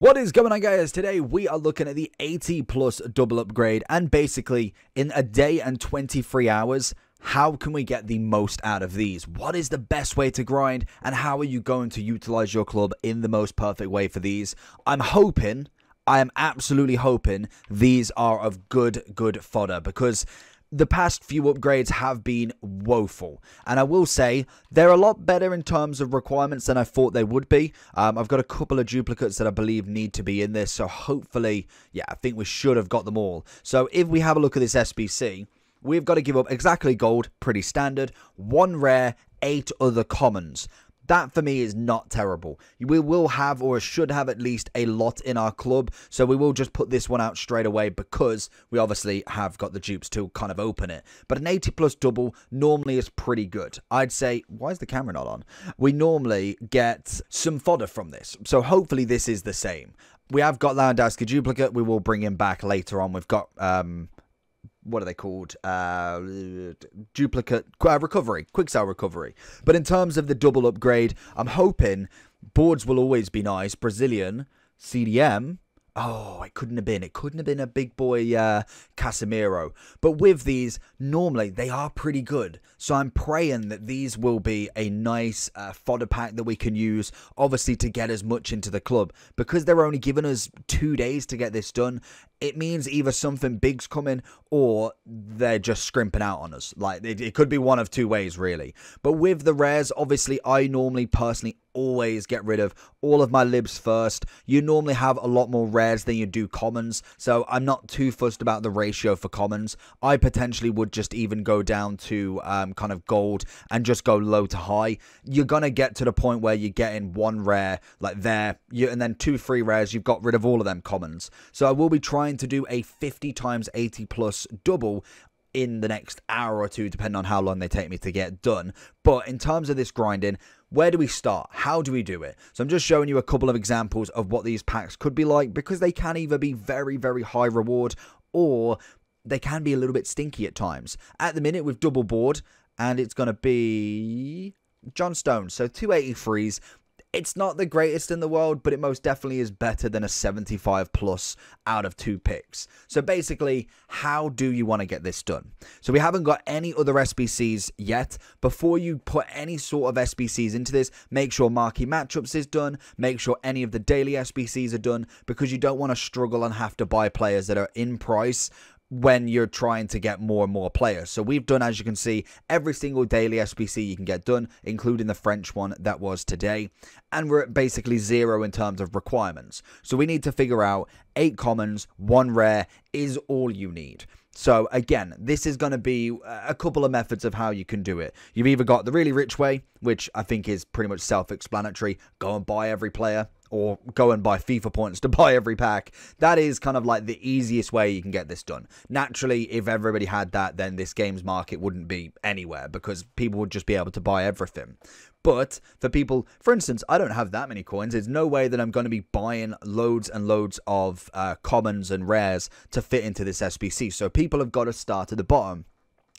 What is going on, guys? Today we are looking at the 80 plus double upgrade, and basically in a day and 23 hours, how can we get the most out of these? What is the best way to grind, and how are you going to utilize your club in the most perfect way for these? I am absolutely hoping these are of good fodder, because the past few upgrades have been woeful, and I will say they're a lot better in terms of requirements than I thought they would be. I've got a couple of duplicates that I believe need to be in this, so hopefully, yeah, I think we should have got them all. So if we have a look at this SBC, we've got to give up exactly gold, pretty standard, 1 rare, 8 other commons. That for me is not terrible. We will have, or should have, at least a lot in our club, so we will just put this one out straight away because we obviously have got the dupes to kind of open it. But an 80 plus double normally is pretty good. I'd say, why is the camera not on? We normally get some fodder from this, so hopefully this is the same. We have got Lewandowski duplicate. We will bring him back later on. We've got what are they called? Duplicate recovery, quick sell recovery. But in terms of the double upgrade, I'm hoping boards will always be nice. Brazilian, CDM. Oh, it couldn't have been. It couldn't have been a big boy Casemiro. But with these, normally they are pretty good. So I'm praying that these will be a nice fodder pack that we can use, obviously, to get as much into the club. Because they're only giving us 2 days to get this done, it means either something big's coming or they're just scrimping out on us. Like, it could be one of 2 ways, really. But with the rares, obviously, I normally personally always get rid of all of my libs first. You normally have a lot more rares than you do commons, so I'm not too fussed about the ratio for commons. I potentially would just even go down to kind of gold and just go low to high. You're gonna get to the point where you're getting 1 rare like there, and then 2 free rares. You've got rid of all of them commons. So I will be trying to do a 50 times 80 plus double in the next hour or 2, depending on how long they take me to get done. But in terms of this grinding, where do we start? How do we do it? So I'm just showing you a couple of examples of what these packs could be like, because they can either be very high reward, or they can be a little bit stinky at times. At the minute, with double board, and it's going to be John Stones, so 283s. It's not the greatest in the world, but it most definitely is better than a 75 plus out of 2 picks. So basically, how do you want to get this done? So we haven't got any other SBCs yet. Before you put any sort of SBCs into this, make sure marquee matchups is done. Make sure any of the daily SBCs are done, because you don't want to struggle and have to buy players that are in price when you're trying to get more and more players. So we've done, as you can see, every single daily SBC you can get done, including the French one that was today. And we're at basically 0 in terms of requirements. So we need to figure out 8 commons, 1 rare is all you need. So again, this is going to be a couple of methods of how you can do it. You've either got the really rich way, which I think is pretty much self-explanatory. Go and buy every player, or go and buy FIFA points to buy every pack. That is kind of like the easiest way you can get this done. Naturally, if everybody had that, then this game's market wouldn't be anywhere, because people would just be able to buy everything. But for people, for instance, I don't have that many coins. There's no way that I'm going to be buying loads and loads of commons and rares to fit into this SBC. So people have got to start at the bottom.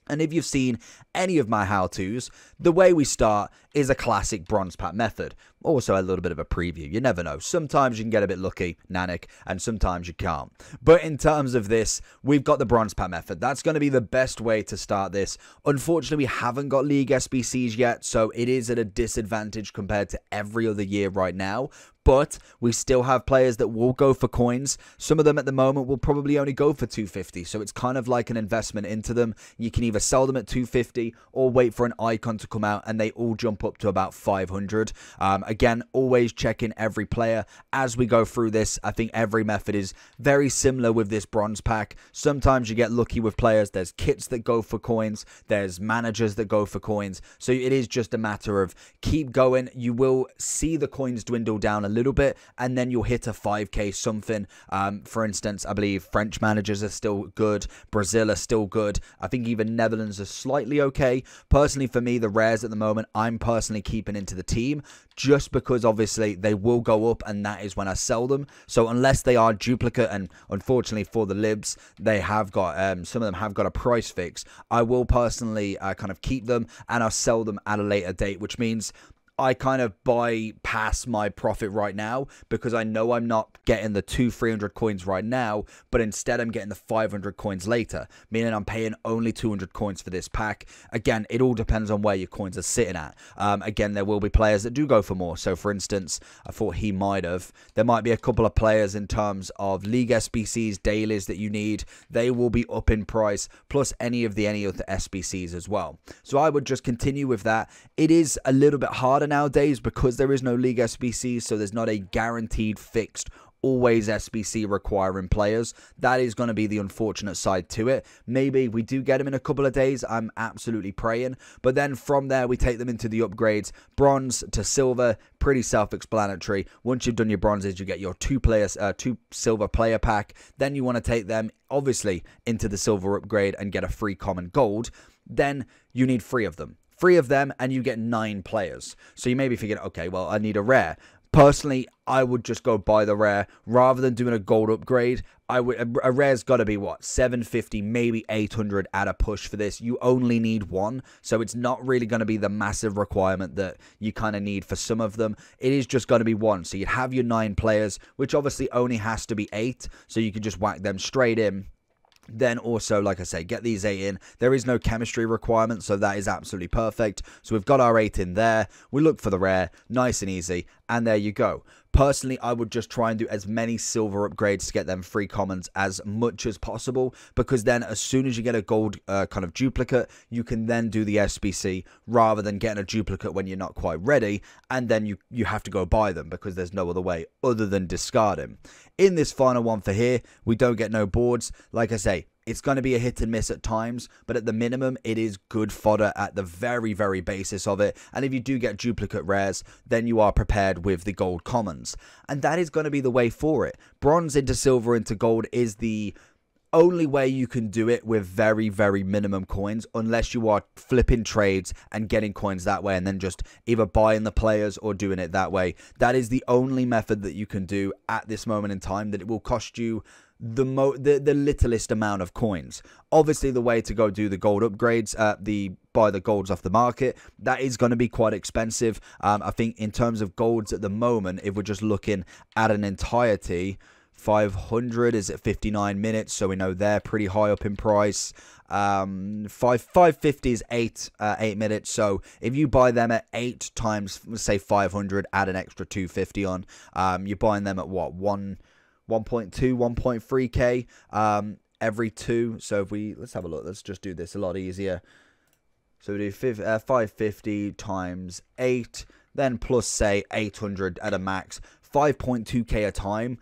And if you've seen any of my how-tos, the way we start is a classic bronze pack method. Also a little bit of a preview. You never know. Sometimes you can get a bit lucky, Nanik, and sometimes you can't. But in terms of this, we've got the bronze pack method. That's going to be the best way to start this. Unfortunately, we haven't got league SBCs yet, so it is at a disadvantage compared to every other year right now. But we still have players that will go for coins. Some of them at the moment will probably only go for 250. So it's kind of like an investment into them. You can either sell them at 250 or wait for an icon to come out and they all jump up to about 500. Again, always checking every player as we go through this. I think every method is very similar with this bronze pack. Sometimes you get lucky with players. There's kits that go for coins. There's managers that go for coins. So it is just a matter of keep going. You will see the coins dwindle down a little bit, and then you'll hit a 5k something. For instance, I believe French managers are still good, Brazil are still good, I think even Netherlands are slightly okay. Personally, for me, the rares at the moment, I'm personally keeping into the team, just because obviously they will go up, and that is when I sell them. So unless they are duplicate, and unfortunately for the libs, they have got some of them have got a price fix, I will personally kind of keep them, and I'll sell them at a later date, which means I kind of bypass my profit right now because I know I'm not getting the 300 coins right now, but instead I'm getting the 500 coins later, meaning I'm paying only 200 coins for this pack. Again, it all depends on where your coins are sitting at. Again, there will be players that do go for more. So for instance, I thought he might have. There might be a couple of players in terms of league SBCs, dailies that you need. They will be up in price, plus any other SBCs as well. So I would just continue with that. It is a little bit harder nowadays because there is no league SBCs, so there's not a guaranteed fixed always SBC requiring players. That is going to be the unfortunate side to it. Maybe we do get them in a couple of days. I'm absolutely praying. But then from there, we take them into the upgrades. Bronze to silver, pretty self-explanatory. Once you've done your bronzes, you get your two silver player pack. Then you want to take them, obviously, into the silver upgrade and get a free common gold. Then you need 3 of them. 3 of them, and you get 9 players. So you may be thinking, okay, well, I need a rare. Personally, I would just go buy the rare rather than doing a gold upgrade. A rare's got to be what, 750, maybe 800 at a push for this. You only need 1, so it's not really going to be the massive requirement that you kind of need for some of them. It is just going to be 1. So you'd have your 9 players, which obviously only has to be 8, so you can just whack them straight in. Then also, like I say, get these 8 in. There is no chemistry requirement, so that is absolutely perfect. So we've got our 8 in there. We look for the rare, nice and easy, and there you go. Personally, I would just try and do as many silver upgrades to get them free commons as much as possible, because then as soon as you get a gold kind of duplicate, you can then do the SBC rather than getting a duplicate when you're not quite ready, and then you have to go buy them because there's no other way other than discarding. In this final one for here, we don't get no boards. Like I say, it's going to be a hit and miss at times, but at the minimum, it is good fodder at the very, very basis of it. And if you do get duplicate rares, then you are prepared with the gold commons. And that is going to be the way for it. Bronze into silver into gold is the only way you can do it with very, very minimum coins, unless you are flipping trades and getting coins that way and then just either buying the players or doing it that way. That is the only method that you can do at this moment in time, that it will cost you the littlest amount of coins. Obviously, the way to go do the gold upgrades, buy the golds off the market, that is going to be quite expensive. I think in terms of golds at the moment, if we're just looking at an entirety, 500 is at 59 minutes, so we know they're pretty high up in price. 550 is 8 minutes, so if you buy them at 8 times, say 500, add an extra 250 on, you're buying them at what, 1.2, 1.3k every 2. So if let's have a look, let's just do this a lot easier. So we do 550 times 8, then plus say 800 at a max, 5.2k a time.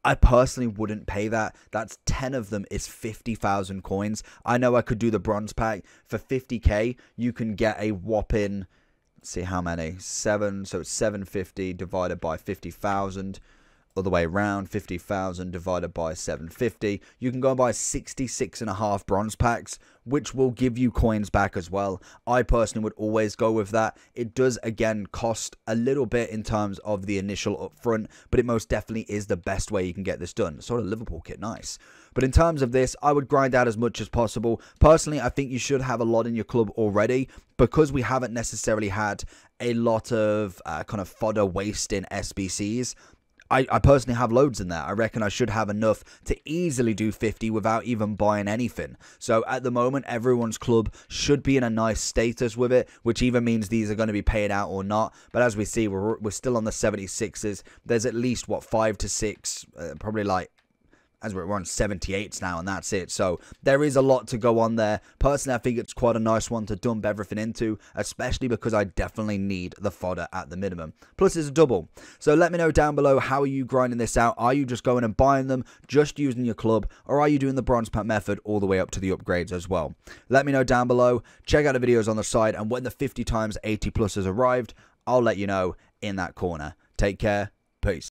I personally wouldn't pay that. That's 10 of them is 50,000 coins. I know I could do the bronze pack for 50k. You can get a whopping, let's see how many, 7. So it's 750 divided by 50,000. Other way around, 50,000 divided by 750. You can go and buy 66.5 bronze packs, which will give you coins back as well. I personally would always go with that. It does, again, cost a little bit in terms of the initial upfront, but it most definitely is the best way you can get this done. Sort of Liverpool kit, nice. But in terms of this, I would grind out as much as possible. Personally, I think you should have a lot in your club already, because we haven't necessarily had a lot of kind of fodder waste in SBCs. I personally have loads in there. I reckon I should have enough to easily do 50 without even buying anything. So at the moment, everyone's club should be in a nice status with it, which either means these are going to be paid out or not. But as we see, we're still on the 76s. There's at least, what, 5 to 6, probably like, as we're on 78s now, and that's it. So there is a lot to go on there. Personally, I think it's quite a nice one to dump everything into, especially because I definitely need the fodder at the minimum. Plus, it's a double. So let me know down below, how are you grinding this out? Are you just going and buying them, just using your club, or are you doing the bronze pack method all the way up to the upgrades as well? Let me know down below. Check out the videos on the side, and when the 50 times 80 plus has arrived, I'll let you know in that corner. Take care. Peace.